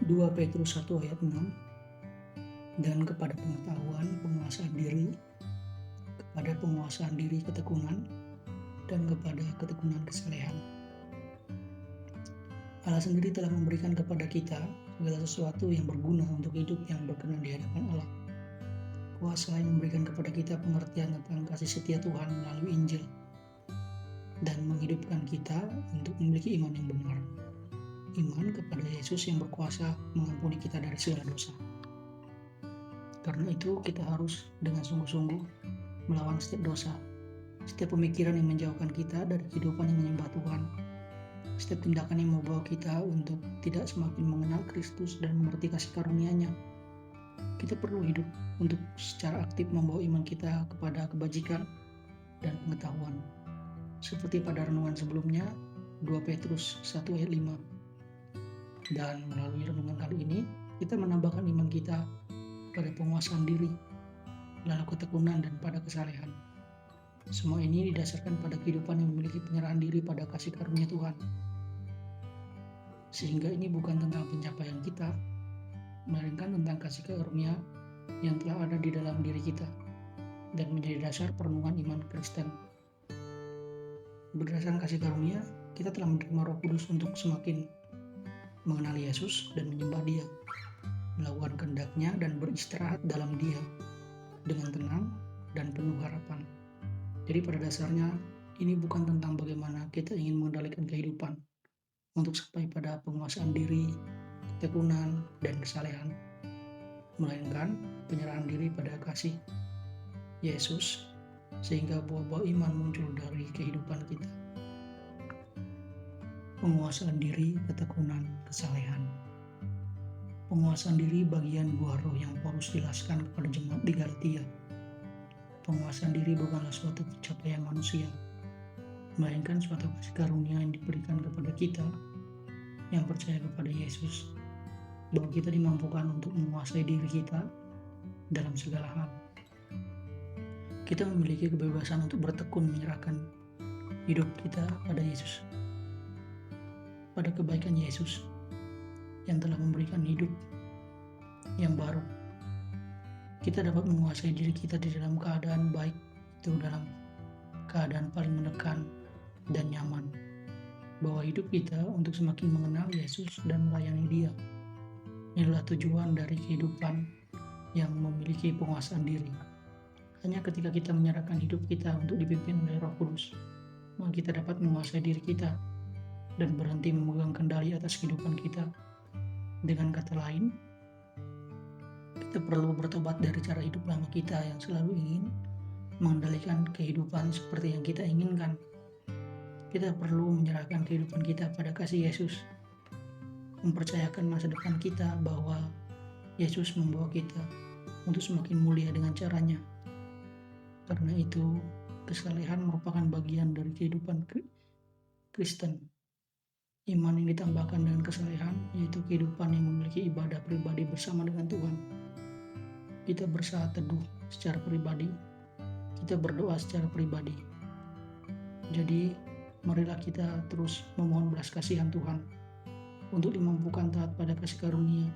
2 Petrus 1 ayat 6, dan kepada pengetahuan penguasaan diri, kepada penguasaan diri ketekunan, dan kepada ketekunan kesalehan. Allah sendiri telah memberikan kepada kita segala sesuatu yang berguna untuk hidup yang berkenan di hadapan Allah. Kuasa yang memberikan kepada kita pengertian tentang kasih setia Tuhan melalui Injil, dan menghidupkan kita untuk memiliki iman yang benar. Iman kepada Yesus yang berkuasa mengampuni kita dari segala dosa. Karena itu kita harus dengan sungguh-sungguh melawan setiap dosa, setiap pemikiran yang menjauhkan kita dari kehidupan yang menyembah Tuhan, setiap tindakan yang membawa kita untuk tidak semakin mengenal Kristus dan mengerti kasih karunia-Nya. Kita perlu hidup untuk secara aktif membawa iman kita kepada kebajikan dan pengetahuan. Seperti pada renungan sebelumnya, 2 Petrus 1 ayat 5. Dan melalui renungan kali ini, kita menambahkan iman kita pada penguasaan diri, lalu ketekunan, dan pada kesalehan. Semua ini didasarkan pada kehidupan yang memiliki penyerahan diri pada kasih karunia Tuhan. Sehingga ini bukan tentang pencapaian kita, melainkan tentang kasih karunia yang telah ada di dalam diri kita dan menjadi dasar perenungan iman Kristen. Berdasarkan kasih karunia, kita telah menerima Roh Kudus untuk semakin mengenali Yesus dan menyembah Dia, melakukan kehendak-Nya dan beristirahat dalam Dia dengan tenang dan penuh harapan. Jadi pada dasarnya ini bukan tentang bagaimana kita ingin mengendalikan kehidupan untuk sampai pada penguasaan diri, ketekunan, dan kesalehan, melainkan penyerahan diri pada kasih Yesus sehingga buah-buah iman muncul dari kehidupan kita. Penguasaan diri, ketekunan, kesalehan. Penguasaan diri bagian buah roh yang Paulus jelaskan kepada jemaat di Galatia. Penguasaan diri bukanlah suatu pencapaian manusia, melainkan suatu kasih karunia yang diberikan kepada kita yang percaya kepada Yesus, bahwa kita dimampukan untuk menguasai diri kita dalam segala hal. Kita memiliki kebebasan untuk bertekun menyerahkan hidup kita pada Yesus, pada kebaikan Yesus yang telah memberikan hidup yang baru. Kita dapat menguasai diri kita di dalam keadaan baik, itu dalam keadaan paling menekan dan nyaman, bahwa hidup kita untuk semakin mengenal Yesus dan melayani Dia. Inilah tujuan dari kehidupan yang memiliki penguasaan diri. Hanya ketika kita menyerahkan hidup kita untuk dipimpin oleh Roh Kudus, maka kita dapat menguasai diri kita dan berhenti memegang kendali atas kehidupan kita. Dengan kata lain, kita perlu bertobat dari cara hidup lama kita yang selalu ingin mengendalikan kehidupan seperti yang kita inginkan. Kita perlu menyerahkan kehidupan kita pada kasih Yesus, mempercayakan masa depan kita bahwa Yesus membawa kita untuk semakin mulia dengan caranya. Karena itu, kesalehan merupakan bagian dari kehidupan Kristen. Iman yang ditambahkan dengan kesalehan, yaitu kehidupan yang memiliki ibadah pribadi bersama dengan Tuhan. Kita bersaat teduh secara pribadi, kita berdoa secara pribadi. Jadi, marilah kita terus memohon belas kasihan Tuhan untuk dimampukan taat pada kasih karunia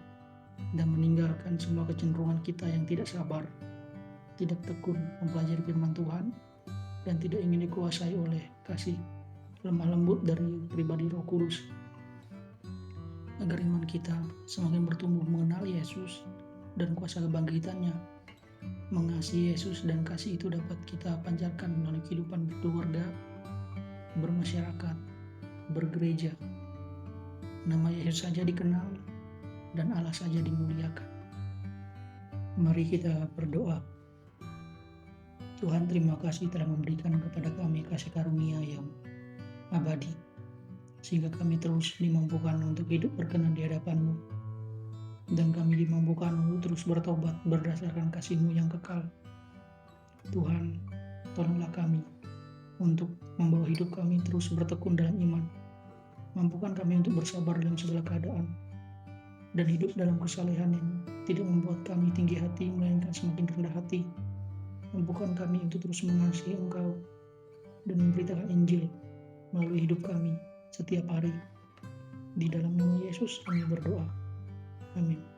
dan meninggalkan semua kecenderungan kita yang tidak sabar, tidak tekun mempelajari firman Tuhan, dan tidak ingin dikuasai oleh kasih lemah lembut dari pribadi Roh Kudus, agar iman kita semakin bertumbuh mengenal Yesus dan kuasa kebangkitannya. Mengasihi Yesus dan kasih itu dapat kita pancarkan melalui kehidupan berkeluarga, bermasyarakat, bergereja. Nama Yesus saja dikenal dan Allah saja dimuliakan. Mari kita berdoa. Tuhan, terima kasih telah memberikan kepada kami kasih karunia yang abadi, sehingga kami terus dimampukan untuk hidup berkenan di hadapan-Mu, dan kami dimampukan untuk terus bertobat berdasarkan kasih-Mu yang kekal. Tuhan, tolonglah kami untuk membawa hidup kami terus bertekun dalam iman. Mampukan kami untuk bersabar dalam segala keadaan, dan hidup dalam kesalehan yang tidak membuat kami tinggi hati, melainkan semakin rendah hati. Mampukan kami untuk terus mengasihi Engkau dan memberitakan Injil melalui hidup kami setiap hari. Di dalam nama Yesus kami berdoa. Amin.